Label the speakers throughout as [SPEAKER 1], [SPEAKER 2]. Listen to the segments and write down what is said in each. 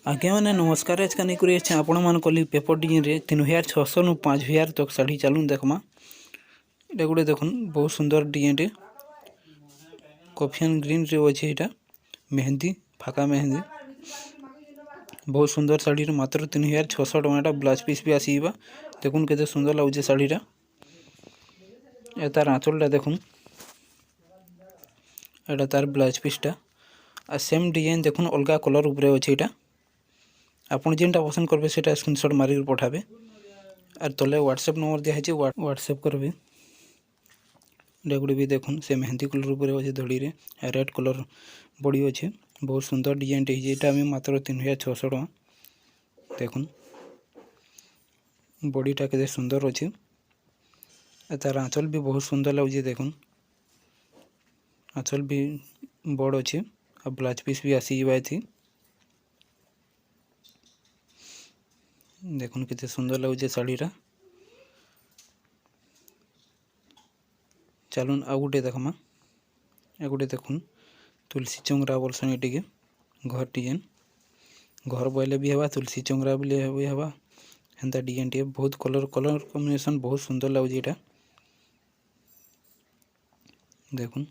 [SPEAKER 1] आज्ञा मैंने नमस्कार आज का नहीं करी आपण मान कली पेपर डिजाइन रे 3600 नु 5000 तक साड़ी चलून देखमा एटा गुटे देखुन बहुत सुंदर डिजाइन रे कॉफियन ग्रीन रे अछि एटा मेहंदी फाका मेहंदी बहुत सुंदर साड़ी रे मात्र 3600 टका ब्लाउज पीस भी आसीबा देखुन केते सुंदर लागुचे साड़ी रा एतार आंचलटा देखुन एटा तार ब्लाउज पीसटा आ सेम डिजाइन देखुन अलगा कलर ऊपर अछि एटा आपन जेनटा पसंद करबे सेटा स्क्रीनशॉट मारी पठाबे आर तले व्हाट्सएप नंबर दिया है व्हाट्सएप करबे डेगुड़ी भी देखुन से मेहंदी कलर ऊपर अछि धड़ी रे रेड कलर बॉडी अछि बहुत सुंदर डिजाइन टे जेटा हम मात्र 3600 टका देखुन बॉडीटा केते सुंदर अछि तार आंचल भी बहुत सुंदर लागुछि देखुन आंचल भी बड़ अछि आ ब्लाउज पीस भी आसी जबा थी देखुन कितने सुंदर लगुचे साड़ीटा चलुन आ गुटे देखमा ए गुटे देखुन तुलसी चंगरा बोलसन एटिके घर डिजाइन घर बोले भी हवा तुलसी चंगरा भी हवा हेंता डिजाइन टे बहुत कलर कॉम्बिनेशन बहुत सुंदर लगुचे एटा देखुन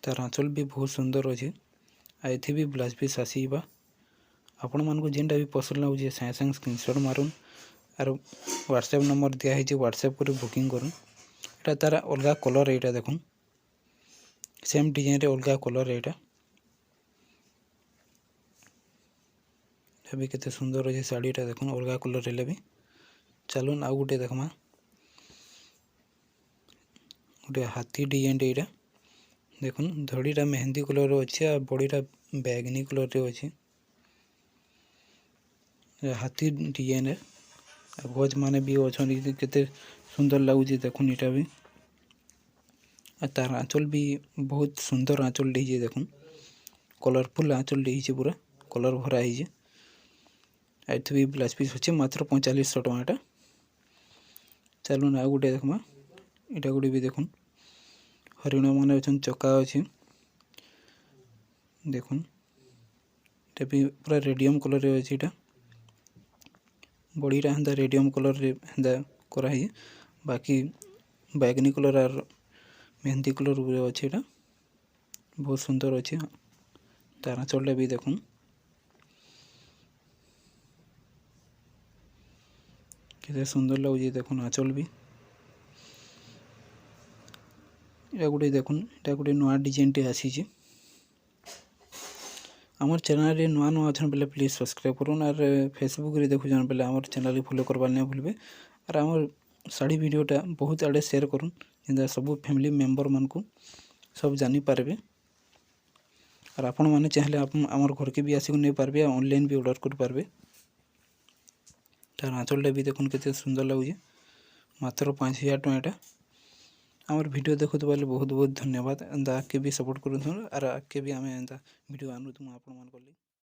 [SPEAKER 1] तार आंचल भी बहुत सुंदर अच्छे आइथि भी ब्लाउज पीस आसीबा आपण मानको जेनटा भी पसंद लागुचे साଙ୍ଗे साଙ୍ଗे स्क्रीनशॉट मारुन आर व्हाट्सएप नंबर दिया है व्हाट्सएप कर बुकिंग करूँ एटा तार अलगा कलर एटा देखुन सेम डिजाइन रे अलगा कलर एटा भी केते सुंदर अच्छे साड़ीटा देखुन अलगा कलर हेले भी चलुन आ गुटे देखमा गुटे हाथी डिजाइन एटा देखुन धड़ीटा मेहंदी कलर अच्छे आ बॉडीटा बैगनी कलर रे अच्छे हाथी डिजाइन गज माने भी अच्छा केते सुंदर लगुच देखुन इटा भी तार आंचल भी बहुत सुंदर आंचल डी देखुन कलरफुल आंचल डी पूरा कलर भरा है आइथ भी ब्लाउज पीस अच्छे मात्र 4500 टका चलुन आ गुटे देखमा इटा गुटे भी देखुन हरिण मान अच्छा चक्का अच्छे देखुन ये भी पूरा रेडियम कलर रे अच्छे इटा बॉडीटा हेंदा रेडियम कलर रे हेंदा करा है बाकी बैगनी कलर आर मेहंदी कलर रे अच्छे इटा बहुत सुंदर अच्छे तार आंचलटा भी देखुन केते सुंदर लगुचे देखुन आंचल भी या गुटे देखुन एटा गुटे नया डिजाइन टे आसीचे आमर चैनल रे नुआ नुआ अछन बेले प्लीज सब्सक्राइब करूँ और फेसबुक रे देखु जान बेले आमर चैनल फॉलो करबार नहीं भूलबे और आमर साड़ी वीडियोटा बहुत आड़े शेयर करूँ जिंदा सब फैमिली मेंबर मान को सब जानी पारबे और आपण माने चाहले आपण आमर घर के भी आसी नहीं पारबे ऑनलाइन भी ऑर्डर कर पारबे तार आंचलटा भी देखुन केते सुंदर लगुचे मात्र 5000 टका आमर वीडियो देखुत बाले बहुत बहुत धन्यवाद एंदा आके भी सपोर्ट करूँ और आके भी आम एंदा वीडियो आनु तुम आपण मान